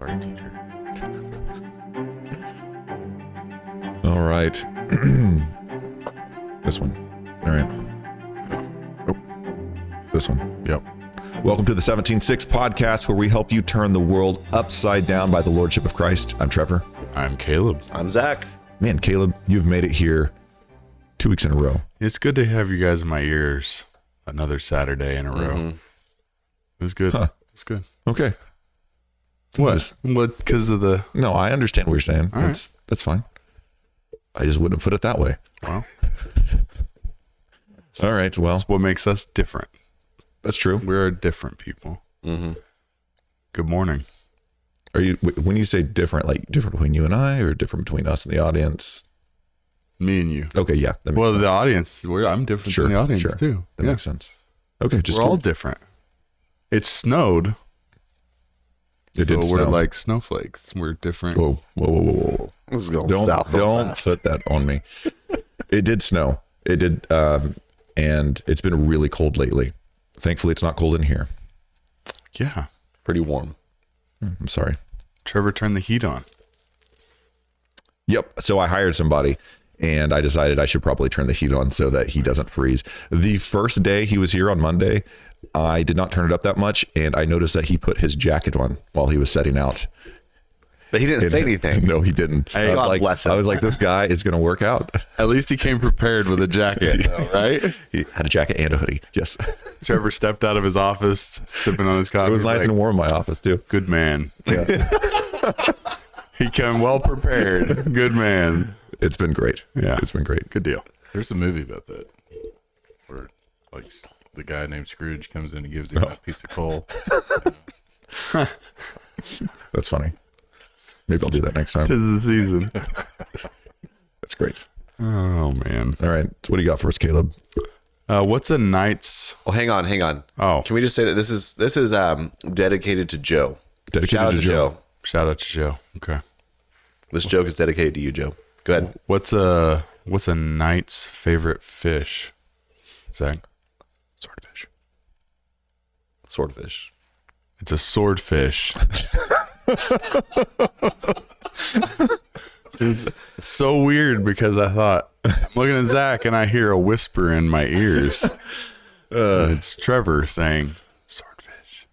Sorry, teacher. All right. This one. All right. Oh, this one. Yep. Welcome to the 17:6 podcast, where we help you turn the world upside down by the Lordship of Christ. I'm Trevor. I'm Caleb. I'm Zach. Man, Caleb, you've made it here 2 weeks in a row. It's good to have you guys in my ears another Saturday in a row. Mm-hmm. It was good. Huh. It's good. Okay. What? What? Because of the... No, I understand what you're saying. All right. That's fine. I just wouldn't have put it that way. Well, All right. Well, that's what makes us different. that's true. We're different people. Mm-hmm. Good morning. Are you, when you say different, like different between you and I, or different between us and the audience? Me and you. Okay. Yeah. That makes Well, sense. the audience. I'm different Sure, from the audience sure. too. That makes sense. Okay. Just We're all good. different. It snowed. It did So we're snow. like snowflakes. We're different. Whoa. This is going Don't south real don't fast. put that on me. It did snow. It did, and it's been really cold lately. Thankfully, it's not cold in here. Yeah. Pretty warm. I'm sorry. Trevor turned the heat on. Yep. So I hired somebody, and I decided I should probably turn the heat on so that he doesn't freeze. The first day he was here on Monday, I did not turn it up that much, and I noticed that he put his jacket on while he was setting out. But he didn't say anything. No, he didn't. Hey, God Like, bless him. I was like, this guy is going to work out. At least he came prepared with a jacket, though, right? He had a jacket and a hoodie. Yes. Trevor stepped out of his office, sipping on his coffee. It was nice like, and warm in my office, too. good man. Yeah. He came well prepared. Good man. It's been great. Yeah. It's been great. Good deal. There's a movie about that, where like the guy named Scrooge comes in and gives him a piece of coal. That's funny. Maybe I'll do that next time. Tis the season. That's great. Oh, man. All right. So what do you got for us, Caleb? What's a knight's... Oh, hang on. Oh, Can we just say that this is dedicated to Joe? Dedicated Shout out to to Joe. Joe. shout out to Joe. Okay. This joke is dedicated to you, Joe. Go ahead. What's a knight's favorite fish? Zach? Swordfish. Swordfish. It's a swordfish. It's so weird because I thought, I'm looking at Zach and I hear a whisper in my ears. And it's Trevor saying, swordfish.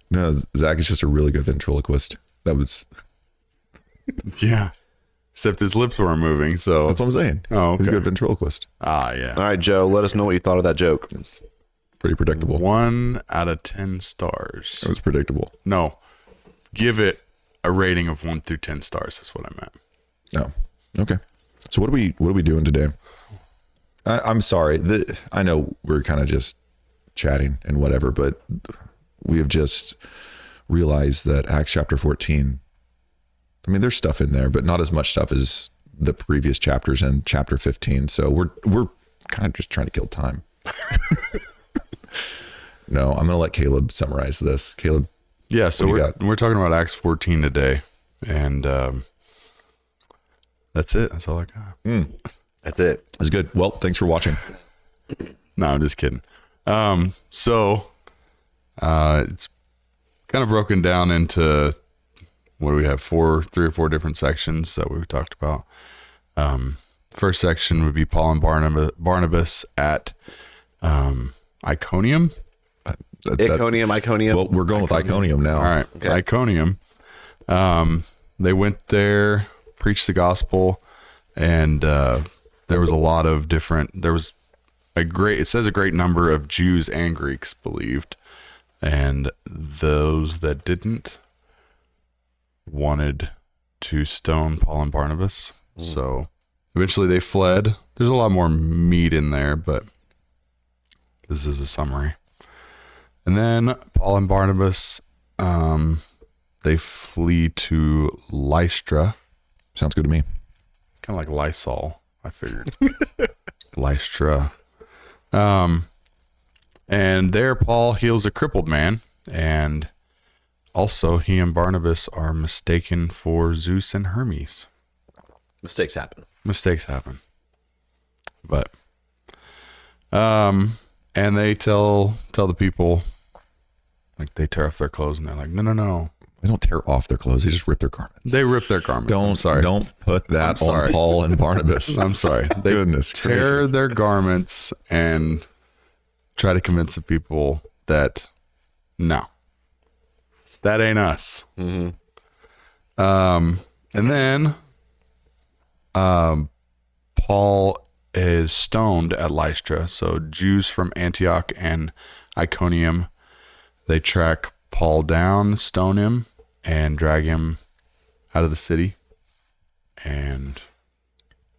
No, Zach is just a really good ventriloquist. That was, Yeah. Except his lips weren't moving, so. that's what I'm saying. Oh, He's a okay. good ventriloquist. Yeah. All right, Joe, let us know what you thought of that joke. It's pretty predictable. 1 out of 10 stars. It was predictable. No. Give it a rating of 1 through 10 stars. That's what I meant. Oh, okay. So what are we doing today? I'm sorry. I know we're kind of just chatting and whatever, but we have just realized that Acts chapter 14, I mean, there's stuff in there, but not as much stuff as the previous chapters and chapter 15. So we're kind of just trying to kill time. No, I'm going to let Caleb summarize this. Caleb. Yeah, so What do you we're talking about Acts 14 today, and that's it. That's all I got. That's it. Is good. Well, thanks for watching. No, I'm just kidding. So it's kind of broken down into, what do we have? 3 or 4 different sections that we've talked about. First section would be Paul and Barnabas at Iconium. Iconium. Well, we're going with Iconium now. All right, Okay. Iconium. They went there, preached the gospel, and there was a lot of different. There was it says a great number of Jews and Greeks believed, and those that didn't wanted to stone Paul and Barnabas. So eventually they fled. There's a lot more meat in there, but this is a summary. And then Paul and Barnabas, they flee to Lystra. Sounds good to me. Kind of like Lysol, I figured. Lystra. And there Paul heals a crippled man, and also he and Barnabas are mistaken for Zeus and Hermes. Mistakes happen. Mistakes happen. But and they tell the people Like they tear off their clothes and they're like, no. They don't tear off their clothes; they just rip their garments. They rip their garments. Don't put that on Paul and Barnabas. I'm sorry. They Goodness tear their garments and try to convince the people that no, that ain't us. Mm-hmm. And then Paul is stoned at Lystra. So Jews from Antioch and Iconium, they track Paul down, stone him, and drag him out of the city. And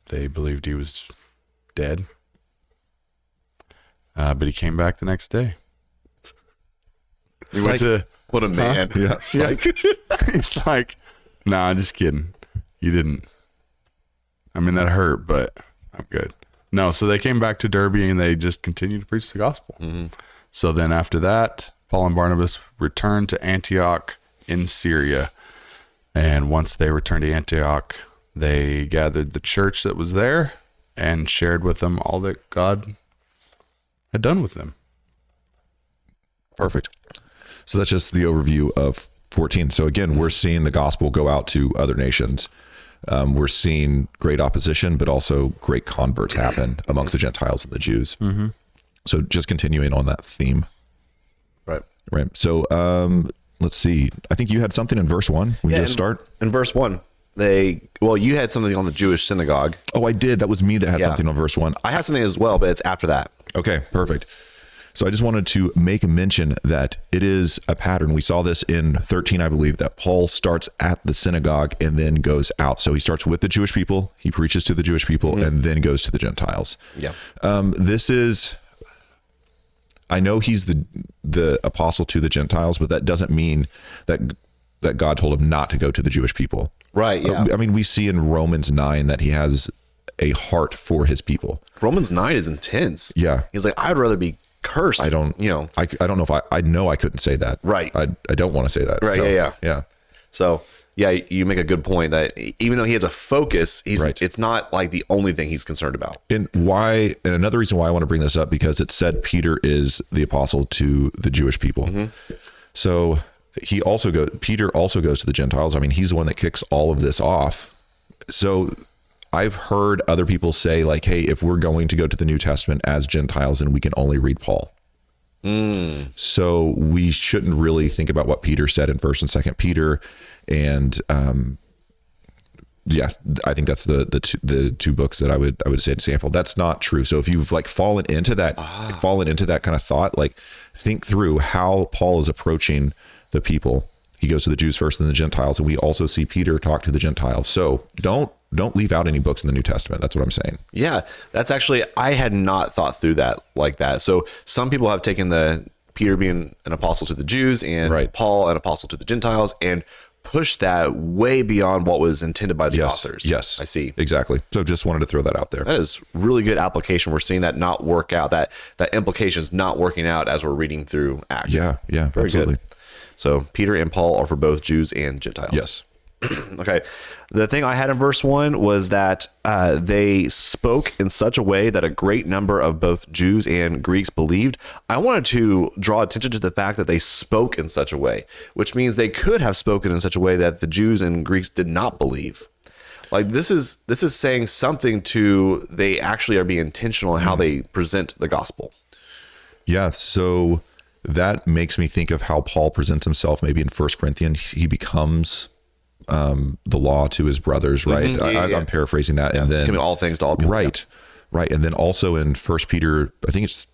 they believed he was dead. But he came back the next day. He went to... What a man. Yeah, He's like, nah, I'm just kidding. You didn't. I mean, that hurt, but I'm good. No, so they came back to Derbe and they just continued to preach the gospel. Mm-hmm. So then after that, Paul and Barnabas returned to Antioch in Syria. And once they returned to Antioch, they gathered the church that was there and shared with them all that God had done with them. Perfect. So that's just the overview of 14. So again, we're seeing the gospel go out to other nations. We're seeing great opposition, but also great converts happen amongst the Gentiles and the Jews. Mm-hmm. So just continuing on that theme. Right. So let's see. I think you had something in verse 1. We just start? In verse 1, you had something on the Jewish synagogue. Oh, I did. That was me that had something on verse 1. I have something as well, but it's after that. Okay, perfect. So I just wanted to make a mention that it is a pattern. We saw this in 13, I believe, that Paul starts at the synagogue and then goes out. So he starts with the Jewish people, he preaches to the Jewish people, and then goes to the Gentiles. Yeah. This is, I know he's the apostle to the Gentiles, but that doesn't mean that God told him not to go to the Jewish people. Right, yeah. I mean, we see in Romans 9 that he has a heart for his people. Romans 9 is intense. Yeah. He's like, I'd rather be cursed. I don't know if I know I couldn't say that. Right. I don't want to say that. Right. So, yeah. So yeah, you make a good point that even though he has a focus, it's not like the only thing he's concerned about. And another reason why I want to bring this up, because it said Peter is the apostle to the Jewish people. Mm-hmm. So Peter also goes to the Gentiles. I mean, he's the one that kicks all of this off. So I've heard other people say like, hey, if we're going to go to the New Testament as Gentiles, then we can only read Paul. So we shouldn't really think about what Peter said in 1st and 2nd Peter. And I think that's the two books that I would say example. That's not true. So if you've like fallen into that kind of thought, like think through how Paul is approaching the people. He goes to the Jews first, then the Gentiles, and we also see Peter talk to the Gentiles. So don't leave out any books in the New Testament. That's what I'm saying. Yeah, that's actually, I had not thought through that like that. So some people have taken the Peter being an apostle to the Jews and Paul an apostle to the Gentiles and pushed that way beyond what was intended by the authors. Yes, I see. Exactly. So just wanted to throw that out there. That is really good application. We're seeing that not work out, that implication is not working out as we're reading through Acts. Yeah, very absolutely. Good. So Peter and Paul are for both Jews and Gentiles. Yes. Okay. The thing I had in verse 1 was that they spoke in such a way that a great number of both Jews and Greeks believed. I wanted to draw attention to the fact that they spoke in such a way, which means they could have spoken in such a way that the Jews and Greeks did not believe. Like this is saying something to, they actually are being intentional in how they present the gospel. Yeah. So that makes me think of how Paul presents himself maybe in 1 Corinthians. He becomes the law to his brothers, right? Mm-hmm. I'm paraphrasing that. And then all things to all people. Right. And then also in 1 Peter, I think it's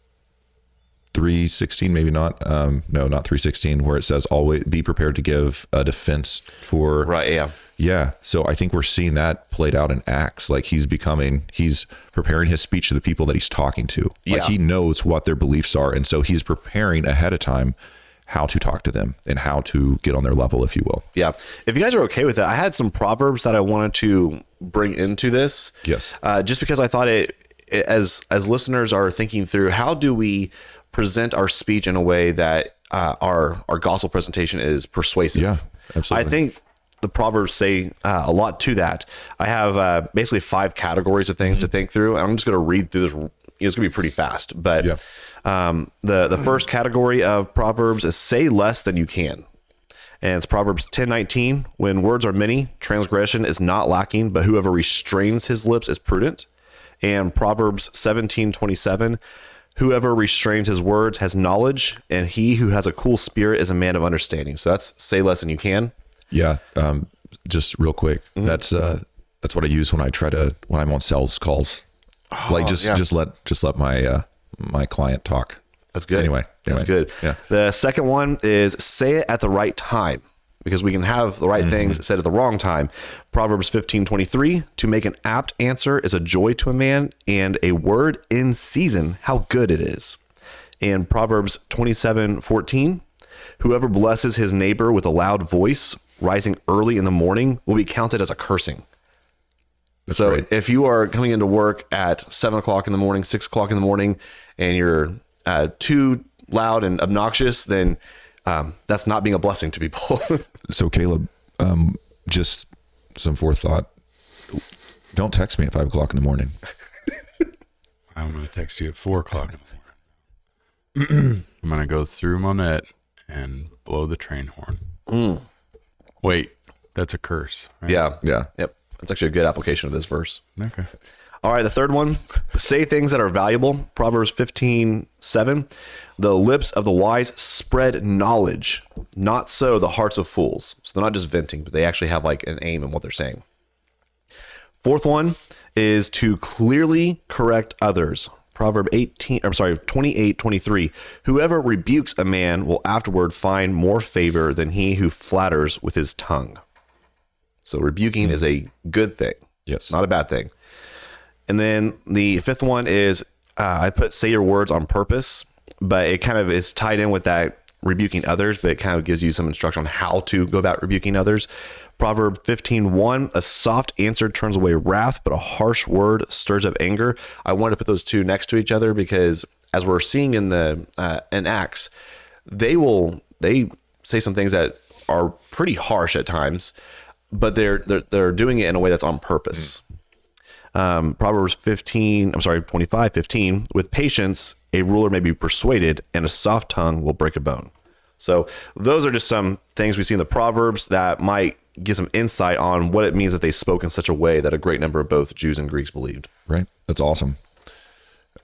3:16, maybe not. No, not 3:16, where it says, always be prepared to give a defense for. Right. Yeah. Yeah. So I think we're seeing that played out in Acts. Like he's preparing his speech to the people that he's talking to. Like he knows what their beliefs are. And so he's preparing ahead of time how to talk to them and how to get on their level, if you will. Yeah. If you guys are okay with it, I had some proverbs that I wanted to bring into this. Yes. Just because I thought as listeners are thinking through, how do we present our speech in a way that our gospel presentation is persuasive? Yeah, absolutely. I think the proverbs say a lot to that. I have basically 5 categories of things to think through. I'm just going to read through it's gonna be pretty fast. But Yeah. The first category of Proverbs is say less than you can. And it's Proverbs 10:19. When words are many, transgression is not lacking, but whoever restrains his lips is prudent. And Proverbs 17:27. Whoever restrains his words has knowledge, and he who has a cool spirit is a man of understanding. So that's say less than you can. Yeah. Just real quick. That's what I use when I'm on sales calls. Just let my client talk. That's good. Anyway, That's good. Yeah. The second one is say it at the right time, because we can have the right things said at the wrong time. Proverbs 15:23, to make an apt answer is a joy to a man, and a word in season, how good it is. And Proverbs 27:14, whoever blesses his neighbor with a loud voice, rising early in the morning, will be counted as a cursing. So great. if you are coming into work at 7 o'clock in the morning, 6 o'clock in the morning, and you're too loud and obnoxious, then that's not being a blessing to people. So Caleb, just some forethought. Don't text me at 5 o'clock in the morning. I'm going to text you at 4 o'clock in the morning. I'm going to go through Monette and blow the train horn. Wait, that's a curse. Right? Yeah. Yeah. Yep. That's actually a good application of this verse. Okay. All right, the third one, say things that are valuable. Proverbs 15:7. The lips of the wise spread knowledge, not so the hearts of fools. So they're not just venting, but they actually have like an aim in what they're saying. Fourth one is to clearly correct others. Proverb 28:23. Whoever rebukes a man will afterward find more favor than he who flatters with his tongue. So rebuking is a good thing. Yes. Not a bad thing. And then the fifth one is I put say your words on purpose, but it kind of is tied in with that rebuking others, but it kind of gives you some instruction on how to go about rebuking others. Proverb 15:1, a soft answer turns away wrath, but a harsh word stirs up anger. I wanted to put those two next to each other because as we're seeing in in Acts, they say some things that are pretty harsh at times, but they're doing it in a way that's on purpose. Proverbs 25:15, with patience, a ruler may be persuaded, and a soft tongue will break a bone. So those are just some things we see in the Proverbs that might give some insight on what it means that they spoke in such a way that a great number of both Jews and Greeks believed. Right. That's awesome.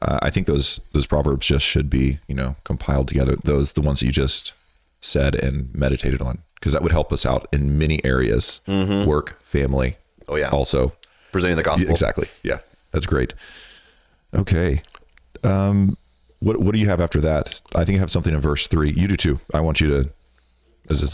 I think those Proverbs just should be, compiled together. The ones that you just said and meditated on, because that would help us out in many areas, work, family. Oh yeah. Also Presenting the gospel. exactly. Yeah. That's great. Okay. What do you have after that? I think I have something in verse 3. You do too. I want you to,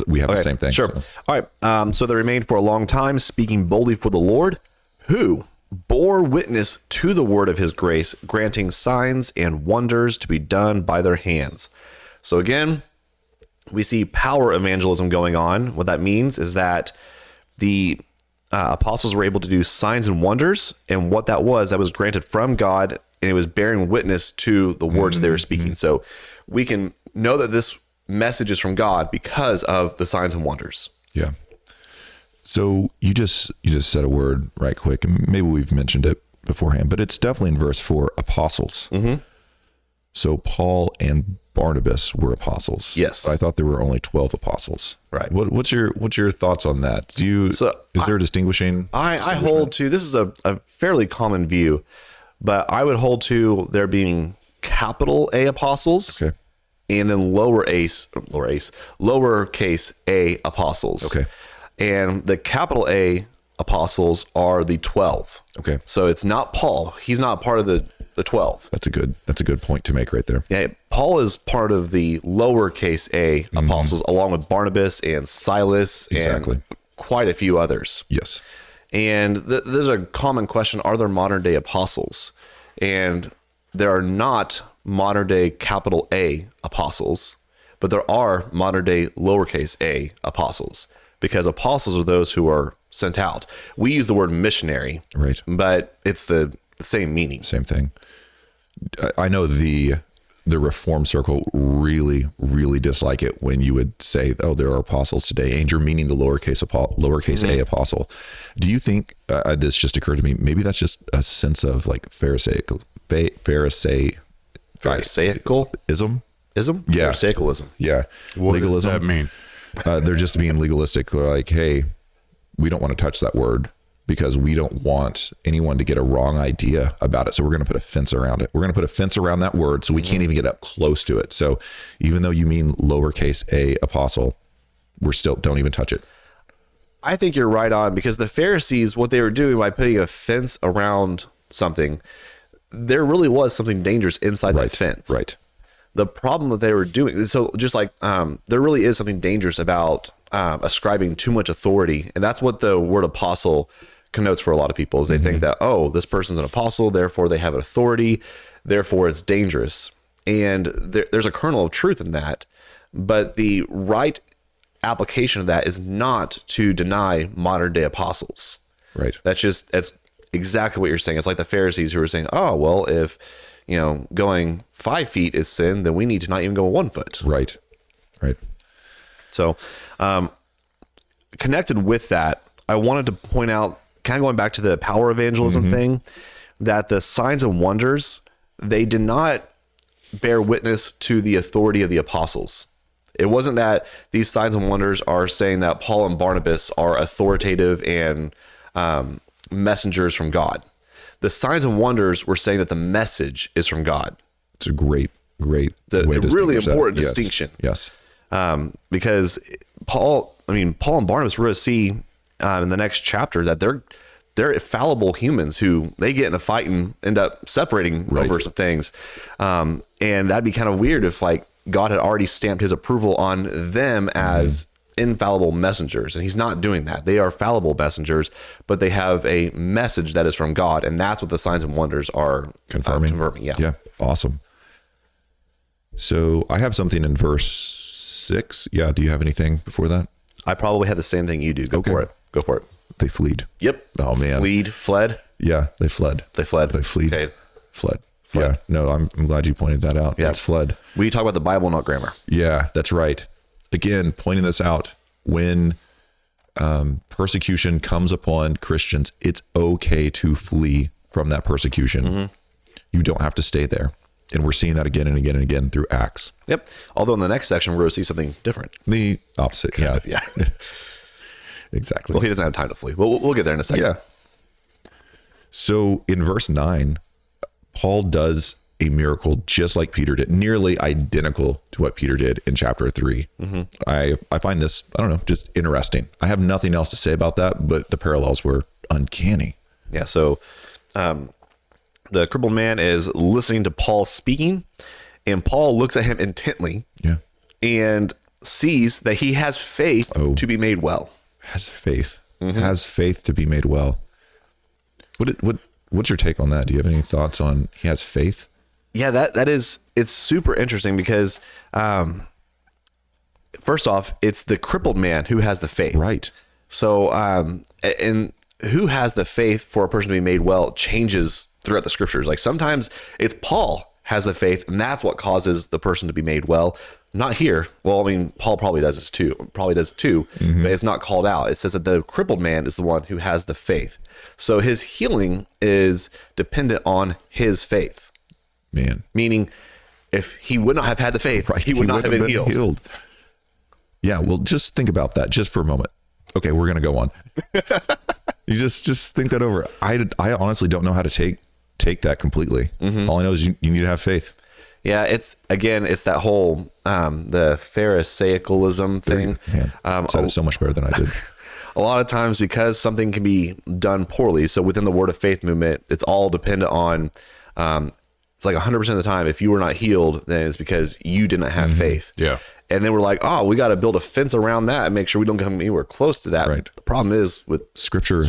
we have the same thing. Sure. so. All right. So they remained for a long time, speaking boldly for the Lord, who bore witness to the word of his grace, granting signs and wonders to be done by their hands. So again, we see power evangelism going on. What that means is that the apostles were able to do signs and wonders, and what that was granted from God, and it was bearing witness to the words that they were speaking. So we can know that this message is from God because of the signs and wonders. Yeah. So you just said a word right quick, and maybe we've mentioned it beforehand, but it's definitely in verse 4, apostles. So Paul and Barnabas were apostles. Yes. I thought there were only 12 apostles. Right. What's your thoughts on that? Is there a distinguishing? I hold to, this is a fairly common view, but I would hold to there being capital A apostles. Okay. And then lowercase a apostles. Okay. And the capital A apostles are the 12. Okay. So it's not Paul. He's not part of the 12. That's a good point to make right there. Yeah, Paul is part of the lowercase a apostles, along with Barnabas and Silas Exactly. and quite a few others. Yes. And there's a common question, are there modern day apostles? And there are not modern day capital A apostles, but there are modern day lowercase a apostles, because apostles are those who are sent out. We use the word missionary, Right. but it's the same meaning. Same thing. I know the Reform Circle really, really dislike it when you would say, "Oh, there are apostles today," and you're meaning the lowercase a apostle. Do you think this just occurred to me? Maybe that's just a sense of like Pharisaical ism. Yeah. Pharisaicalism. Yeah. What Legalism. does that mean? They're just being legalistic. They're like, hey, we don't want to touch that word because we don't want anyone to get a wrong idea about it. So we're going to put a fence around it. We're going to put a fence around that word so we can't even get up close to it. So even though you mean lowercase a apostle, we're still, don't even touch it. I think you're right on, because the Pharisees, what they were doing by putting a fence around something, there really was something dangerous inside that fence. Right. The problem that they were doing, so just like there really is something dangerous about ascribing too much authority, and that's what the word apostle connotes for a lot of people. Is they think that, oh, this person's an apostle, therefore they have an authority, therefore it's dangerous, and there's a kernel of truth in that, but the right application of that is not to deny modern day apostles. Right. That's exactly what you're saying. It's like the Pharisees who were saying, oh, well, if going 5 feet is sin, then we need to not even go 1 foot. Right. So connected with that, I wanted to point out, kind of going back to the power evangelism thing, that the signs and wonders, they did not bear witness to the authority of the apostles. It wasn't that these signs and wonders are saying that Paul and Barnabas are authoritative and messengers from God. The signs and wonders were saying that the message is from God. It's a great way to really distinguish important that. distinction. Yes. Because Paul and Barnabas, we're going to see in the next chapter that they're fallible humans who they get in a fight and end up separating over some things. And that'd be kind of weird if like God had already stamped his approval on them as infallible messengers, and he's not doing that. They are fallible messengers, but they have a message that is from God, and that's what the signs and wonders are confirming. Yeah. Awesome. So I have something in verse 6. Yeah. Do you have anything before that? I probably had the same thing you do. Go for it. They fled. Yep. Oh man. Fled. Yeah. They fled. They fled. Okay. Fled. Yeah. No, I'm glad you pointed that out. Yeah. It's fled. We talk about the Bible, not grammar. Yeah, that's right. Again, pointing this out, when persecution comes upon Christians, it's okay to flee from that persecution. You don't have to stay there. And we're seeing that again and again and again through Acts. Yep. Although in the next section, we're going to see something different. The opposite. Kind of, yeah. Exactly. Well, he doesn't have time to flee. We'll get there in a second. Yeah. So in verse 9, Paul does a miracle just like Peter did, nearly identical to what Peter did in chapter 3. I find this, I don't know, just interesting. I have nothing else to say about that, but the parallels were uncanny. Yeah. So the crippled man is listening to Paul speaking, and Paul looks at him intently and sees that he has faith to be made well. Has faith. Has faith to be made well. What's your take on that? Do you have any thoughts on he has faith? Yeah, it's super interesting because first off, it's the crippled man who has the faith. Right. So, and who has the faith for a person to be made well changes throughout the scriptures. Like sometimes it's Paul has the faith, and that's what causes the person to be made well. Not here. Well, I mean, Paul probably does this too. But it's not called out. It says that the crippled man is the one who has the faith. So his healing is dependent on his faith. Man. Meaning, if he would not have had the faith, he would not have been healed. Yeah, well, just think about that just for a moment. Okay, we're going to go on. You just think that over. I honestly don't know how to take that completely. All I know is you need to have faith. Yeah, it's that whole the Pharisaicalism thing. Said it so much better than I did. A lot of times, because something can be done poorly, so within the Word of Faith movement, it's all dependent on it's like 100% of the time, if you were not healed, then it's because you didn't have faith. Yeah. And then we're like, oh, we got to build a fence around that and make sure we don't come anywhere close to that. Right. The problem is with Scripture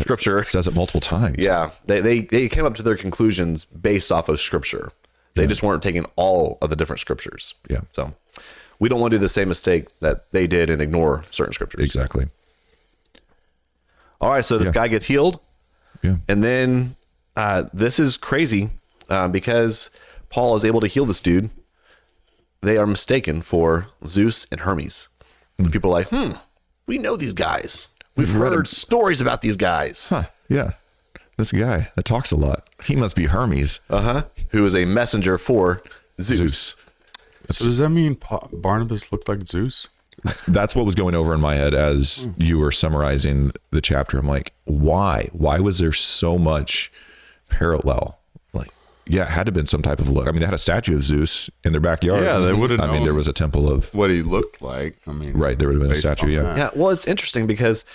says it multiple times. Yeah. They came up to their conclusions based off of Scripture. They just weren't taking all of the different scriptures. Yeah. So we don't want to do the same mistake that they did and ignore certain scriptures. Exactly. All right. So the guy gets healed. Yeah. And then this is crazy because Paul is able to heal this dude. They are mistaken for Zeus and Hermes. People are like, we know these guys. We've heard stories about these guys. Huh. Yeah. this guy that talks a lot. He must be Hermes. Who is a messenger for Zeus. So does that mean Barnabas looked like Zeus? That's what was going over in my head as you were summarizing the chapter. I'm like, why? Why was there so much parallel? Like, yeah, it had to have been some type of look. I mean, they had a statue of Zeus in their backyard. Yeah, they would have I mean, known there was a temple of, what he looked like. I mean, right, there would have been a based statue, on yeah. that. Yeah, well, it's interesting because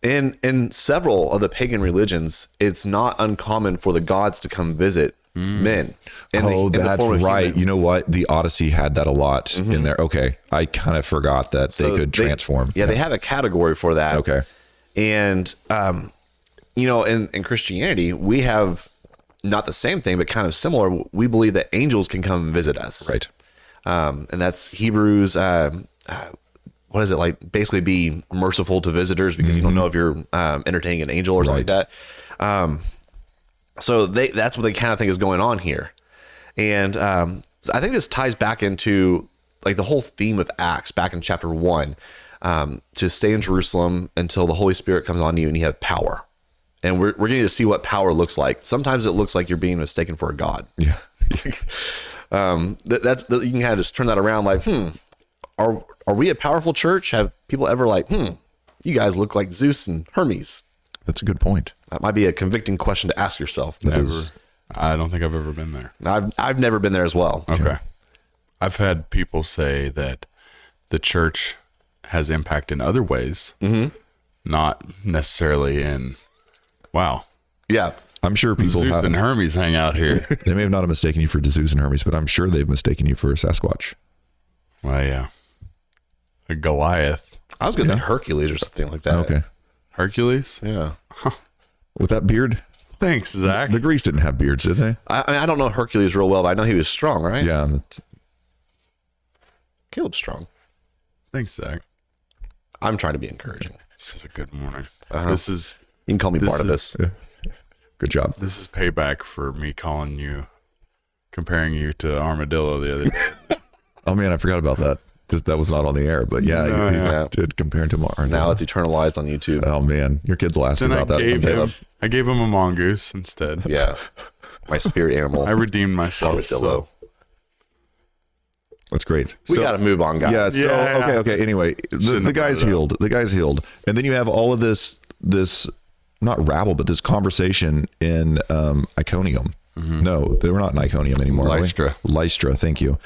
in several of the pagan religions, it's not uncommon for the gods to come visit men. That's right. You know what? The Odyssey had that a lot in there. Okay. I kind of forgot that they could transform. Yeah, they have a category for that. Okay. And, you know, in Christianity, we have not the same thing, but kind of similar. We believe that angels can come and visit us. Right. And that's Hebrews, what is it like? Basically be merciful to visitors because you don't know if you're entertaining an angel or something like that. So that's what they kind of think is going on here. And I think this ties back into like the whole theme of Acts back in chapter 1, to stay in Jerusalem until the Holy Spirit comes on you and you have power. And we're getting to see what power looks like. Sometimes it looks like you're being mistaken for a god. Yeah. You can kind of just turn that around like, are we a powerful church? Have people ever like, you guys look like Zeus and Hermes? That's a good point. That might be a convicting question to ask yourself. Never. I don't think I've ever been there. I've never been there as well. Okay. I've had people say that the church has impact in other ways, not necessarily in, wow, Yeah. I'm sure people Zeus have, and Hermes hang out here. they may have not have mistaken you for Zeus and Hermes, but I'm sure they've mistaken you for a Sasquatch. Well, yeah. A Goliath. I was going to say Hercules or something like that. Okay. Hercules? Yeah. With that beard? Thanks, Zach. The Greeks didn't have beards, did they? I mean, I don't know Hercules real well, but I know he was strong, right? Yeah. Caleb's strong. Thanks, Zach. I'm trying to be encouraging. This is a good morning. Uh-huh. This is You can call me This Barnabas. Good job. this is payback for me comparing you to Armadillo the other day. Oh man, I forgot about that. That was not on the air, but yeah, No, you yeah. did compare to Mar. Now it's eternalized on YouTube. Oh man, your kids will ask me Then about that someday. I gave him a mongoose instead. Yeah. My spirit animal. I redeemed myself. Armadillo. That's great. We got to move on, guys. Yeah. So Yeah. okay. Anyway, the Shouldn't have guy's brought it up. healed. The guy's healed, and then you have all of this not rabble, but this conversation in Iconium. No, they were not in Iconium anymore. are we? Lystra. Lystra. Thank you.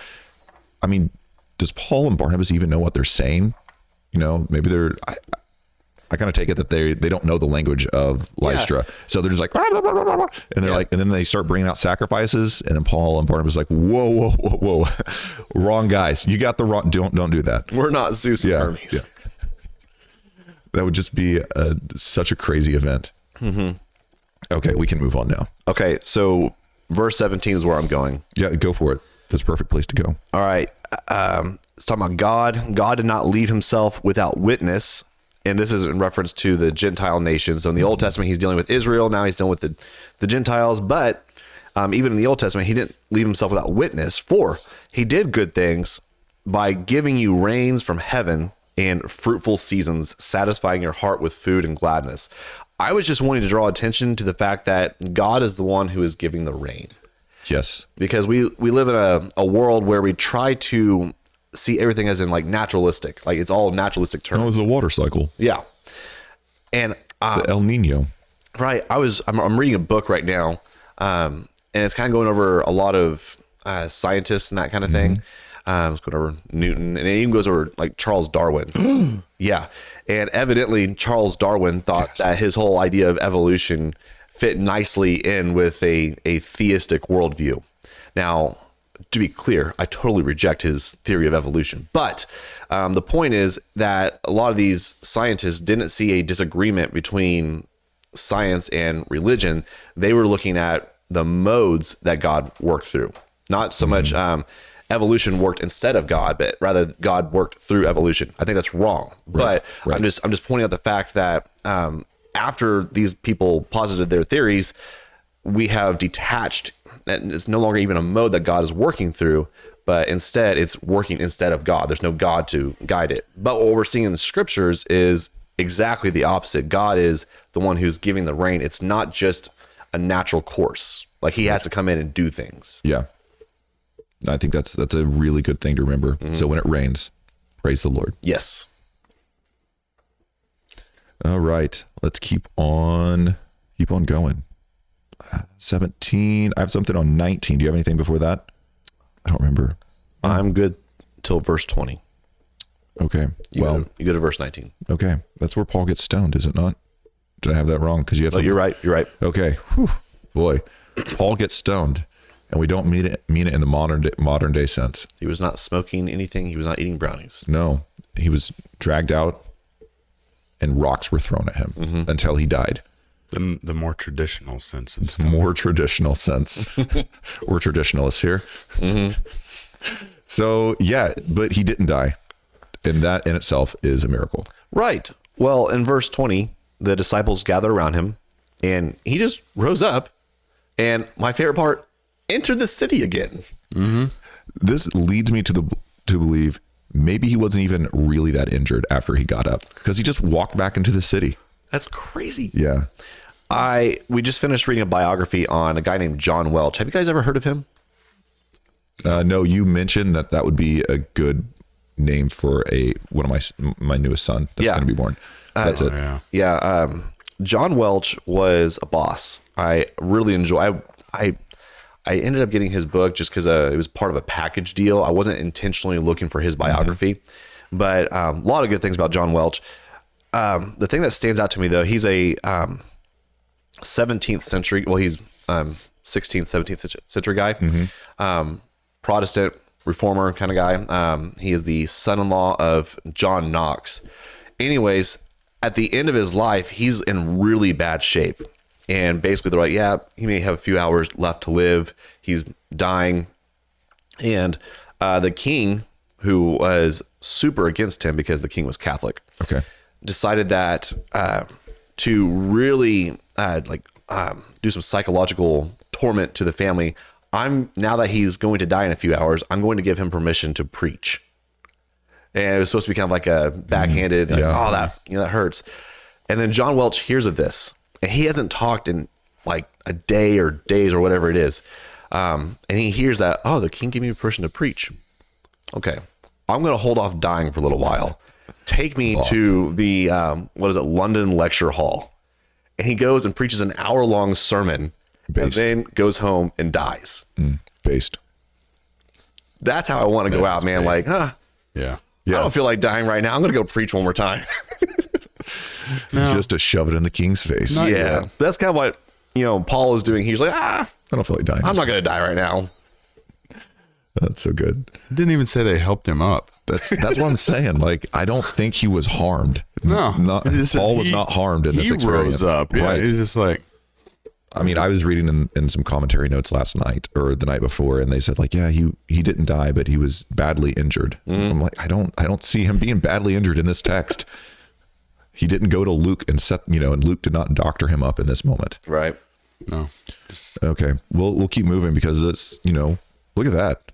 I mean, does Paul and Barnabas even know what they're saying? You know, maybe they're. I kind of take it that they don't know the language of Lystra, so they're just like, and they're like, and then they start bringing out sacrifices, and then Paul and Barnabas are like, whoa, wrong guys, you got the wrong. Don't do that. We're not Zeus and Hermes. Yeah. That would just be such a crazy event. Okay, we can move on now. Okay, so verse 17 is where I'm going. Yeah, go for it. That's a perfect place to go. All right. It's talking about God. God did not leave himself without witness. And this is in reference to the Gentile nations. So in the Old Testament, he's dealing with Israel. Now he's dealing with the Gentiles. But even in the Old Testament, he didn't leave himself without witness. For he did good things by giving you rains from heaven and fruitful seasons, satisfying your heart with food and gladness. I was just wanting to draw attention to the fact that God is the one who is giving the rain. Yes. Because we live in a world where we try to see everything as in like naturalistic, like it's all naturalistic terms. No, it's a water cycle. Yeah. And It's El Nino. right, I'm reading a book right now, and it's kind of going over a lot of scientists and that kind of thing. It's going over Newton, and it even goes over like Charles Darwin. Yeah. And evidently Charles Darwin thought that his whole idea of evolution fit nicely in with a theistic worldview. Now, to be clear, I totally reject his theory of evolution. But the point is that a lot of these scientists didn't see a disagreement between science and religion. They were looking at the modes that God worked through. Not so much evolution worked instead of God, but rather God worked through evolution. I think that's wrong. But I'm just pointing out the fact that after these people posited their theories, we have detached, and it's no longer even a mode that God is working through, but instead it's working instead of God. There's no God to guide it. But what we're seeing in the scriptures is exactly the opposite. God is the one who's giving the rain. It's not just a natural course. Like he has to come in and do things. Yeah. I think that's a really good thing to remember. So when it rains, praise the Lord. Yes. All right. Let's keep on going. 17. I have something on 19. Do you have anything before that? I don't remember. I'm good till verse 20. Okay. You go to verse 19. Okay. That's where Paul gets stoned, is it not? Did I have that wrong? Because you have. No, you're right. You're right. Okay. Whew. Boy, Paul gets stoned, and we don't mean it in the modern day sense. He was not smoking anything. He was not eating brownies. No, he was dragged out, and rocks were thrown at him until he died. The more traditional sense of stuff. More traditional sense. We're traditionalists here. So yeah, but he didn't die, and that in itself is a miracle. Right. Well, in verse 20, the disciples gathered around him, and he just rose up. And my favorite part, entered the city again. This leads me to believe maybe he wasn't even really that injured after he got up, because he just walked back into the city. That's crazy. Yeah. We just finished reading a biography on a guy named John Welch. Have you guys ever heard of him? No, you mentioned that would be a good name for one of my newest son that's going to be born. That's it. Yeah. Yeah. John Welch was a boss. I really enjoy. I ended up getting his book just because it was part of a package deal. I wasn't intentionally looking for his biography, but a lot of good things about John Welch. The thing that stands out to me though, he's a 17th century. Well, he's 16th, 17th century guy. Protestant reformer kind of guy. He is the son-in-law of John Knox. Anyways, at the end of his life, he's in really bad shape. And basically they're like, yeah, he may have a few hours left to live. He's dying. And the king, who was super against him because the king was Catholic, decided that to really do some psychological torment to the family, now that he's going to die in a few hours, I'm going to give him permission to preach. And it was supposed to be kind of like a backhanded, that hurts. And then John Welch hears of this, and he hasn't talked in like a day or days or whatever it is. And he hears that, the king gave me permission to preach. Okay, I'm going to hold off dying for a little while. Take me to the, London Lecture Hall. And he goes and preaches an hour-long sermon, and then goes home and dies. Based. That's how I want to go out, man. based. Like, Yeah. I don't feel like dying right now. I'm going to go preach one more time. Just to shove it in the king's face. Yeah. That's kind of what, Paul is doing. He's like, I don't feel like dying. I'm not going to die right now. That's so good. It didn't even say they helped him up. That's what I'm saying. Like, I don't think he was harmed. No. Paul was not harmed in this experience. He rose up. Yeah. Right. He's just like, I mean, I was reading in some commentary notes last night or the night before, and they said like, yeah, he didn't die, but he was badly injured. I'm like, I don't see him being badly injured in this text. He didn't go to Luke and Luke did not doctor him up in this moment. Right. no. Okay. We'll keep moving because it's, look at that.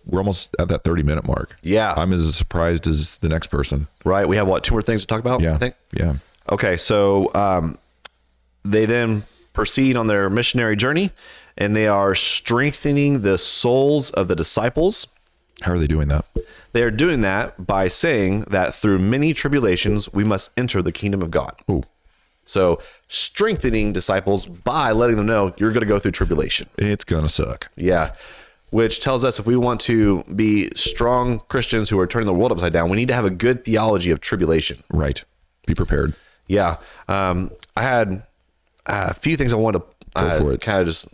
We're almost at that 30-minute mark. Yeah. I'm as surprised as the next person. Right. We have 2 more things to talk about? Yeah. I think. Yeah. Okay. So they then proceed on their missionary journey, and they are strengthening the souls of the disciples. How are they doing that? They are doing that by saying that through many tribulations, we must enter the kingdom of God. Oh, So strengthening disciples by letting them know you're going to go through tribulation. it's going to suck. Yeah. Which tells us if we want to be strong Christians who are turning the world upside down, we need to have a good theology of tribulation. Right. Be prepared. Yeah. I had a few things I wanted to Go for it. kind of just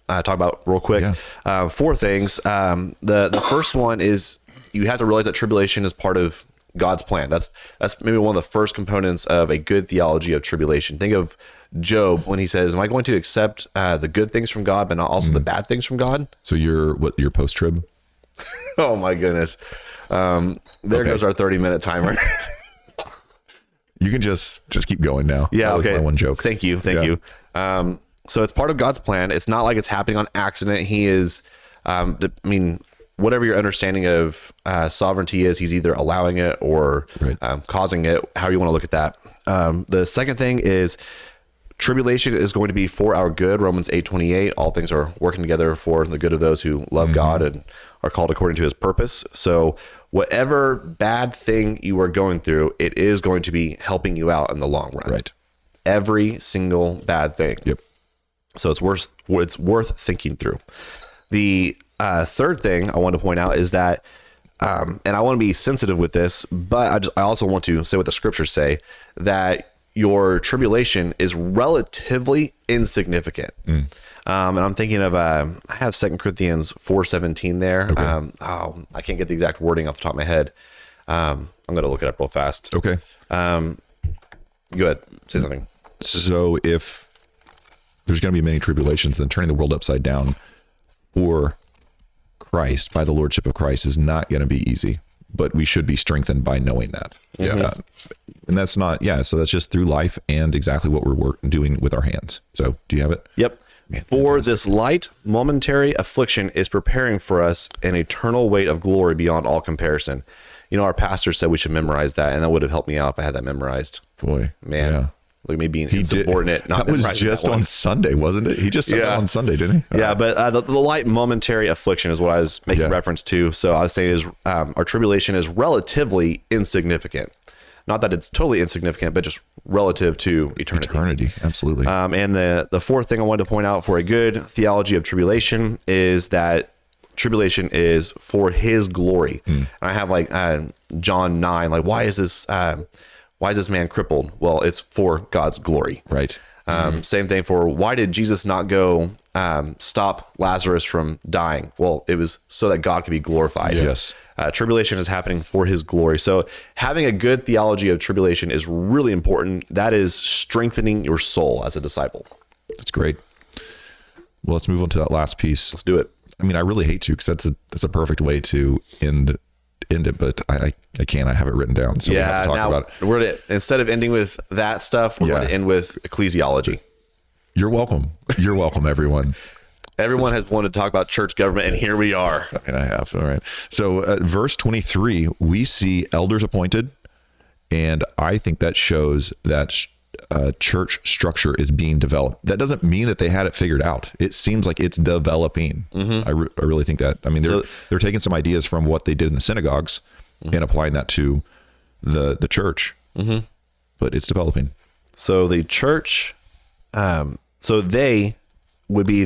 talk about real quick. Yeah. 4 things. The first one is you have to realize that tribulation is part of God's plan. That's maybe one of the first components of a good theology of tribulation. Think of Job when he says, am I going to accept the good things from God, but not also the bad things from God? So you're post-trib? Oh my goodness. There goes our 30-minute timer. You can just keep going now. Yeah. That was Okay. my one joke. Thank you. Yeah. So it's part of God's plan. It's not like it's happening on accident. He is, whatever your understanding of sovereignty is, he's either allowing it or Right. causing it, however you want to look at that. The second thing is tribulation is going to be for our good. Romans 8:28. All things are working together for the good of those who love God and are called according to his purpose. So whatever bad thing you are going through, it is going to be helping you out in the long run. Right. Every single bad thing. Yep. So it's worth thinking through. The third thing I want to point out is that, and I want to be sensitive with this, but I also want to say what the scriptures say, that your tribulation is relatively insignificant. And I'm thinking of, I have 2 Corinthians 4:17 there. Okay. I can't get the exact wording off the top of my head. I'm going to look it up real fast. Okay. Go ahead. Say something. So if there's going to be many tribulations, then turning the world upside down for Christ, by the lordship of Christ, is not going to be easy, but we should be strengthened by knowing that. Yeah. And that's not, so that's just through life and exactly what we're doing with our hands. So do you have it? Yep. For this light momentary affliction is preparing for us an eternal weight of glory beyond all comparison. You know, our pastor said we should memorize that, and that would have helped me out if I had that memorized. Boy, Man, yeah. look at me being insubordinate. Not That was memorizing just that one. on Sunday, wasn't it? He just said that on Sunday, didn't he? Yeah, but the light momentary affliction is what I was making reference to. So I was saying is our tribulation is relatively insignificant. Not that it's totally insignificant, but just relative to eternity. Absolutely. And the fourth thing I wanted to point out for a good theology of tribulation is that tribulation is for his glory. And I have like John 9, like why is this man crippled? Well, it's for God's glory. Right. Same thing for why did Jesus not go stop Lazarus from dying? Well, it was so that God could be glorified. Yes. Tribulation is happening for his glory. So having a good theology of tribulation is really important. That is strengthening your soul as a disciple. That's great. Well, let's move on to that last piece. Let's do it. I mean, I really hate to, because that's a perfect way to end it, but I can't. I have it written down, so we have to talk about it. We're gonna, instead of ending with that stuff, we're going to end with ecclesiology. You're welcome. You're welcome, everyone. Everyone has wanted to talk about church government, and here we are. And I have. All right. So verse 23, we see elders appointed, and I think that shows that church structure is being developed. That doesn't mean that they had it figured out. It seems like it's developing. I really think that. I mean, they're taking some ideas from what they did in the synagogues and applying that to the church, but it's developing. So the church, so they would be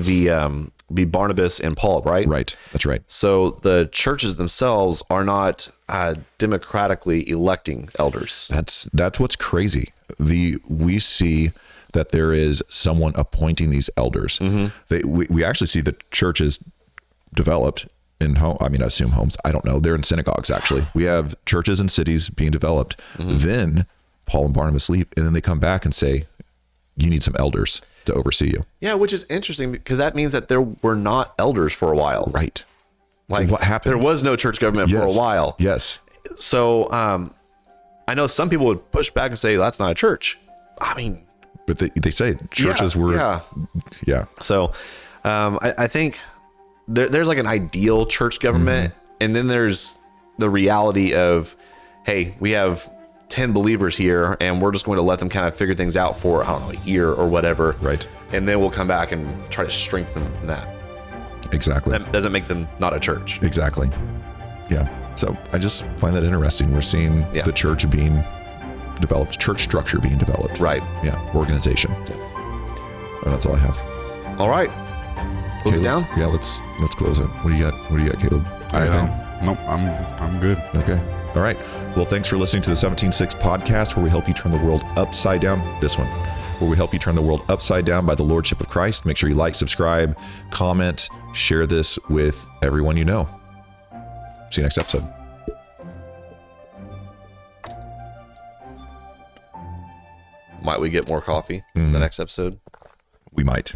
be Barnabas and Paul, right? Right. That's right. So the churches themselves are not democratically electing elders. That's what's crazy. We see that there is someone appointing these elders. We actually see the churches developed in home. I mean, I assume homes. I don't know. They're in synagogues. Actually, we have churches and cities being developed. Then Paul and Barnabas leave, and then they come back and say, "You need some elders to oversee you." Yeah, which is interesting because that means that there were not elders for a while. Right. Like so what happened? There was no church government for a while. Yes. So I know some people would push back and say that's not a church. I mean, but they say churches were. Yeah. So I think there's like an ideal church government, and then there's the reality of, hey, we have 10 believers here, and we're just going to let them kind of figure things out for, I don't know, a year or whatever. Right. And then we'll come back and try to strengthen them from that. Exactly. That doesn't make them not a church. Exactly. Yeah. So I just find that interesting. We're seeing the church being developed, church structure being developed. Right. Yeah. Organization. And that's all I have. All right. Close it down? Yeah, let's close it. What do you got, Caleb? Nope, I'm good. Okay. All right. Well, thanks for listening to the 17:6 podcast, where we help you turn the world upside down. This one, where we help you turn the world upside down by the lordship of Christ. Make sure you like, subscribe, comment, share this with everyone you know. See you next episode. Might we get more coffee in the next episode? We might.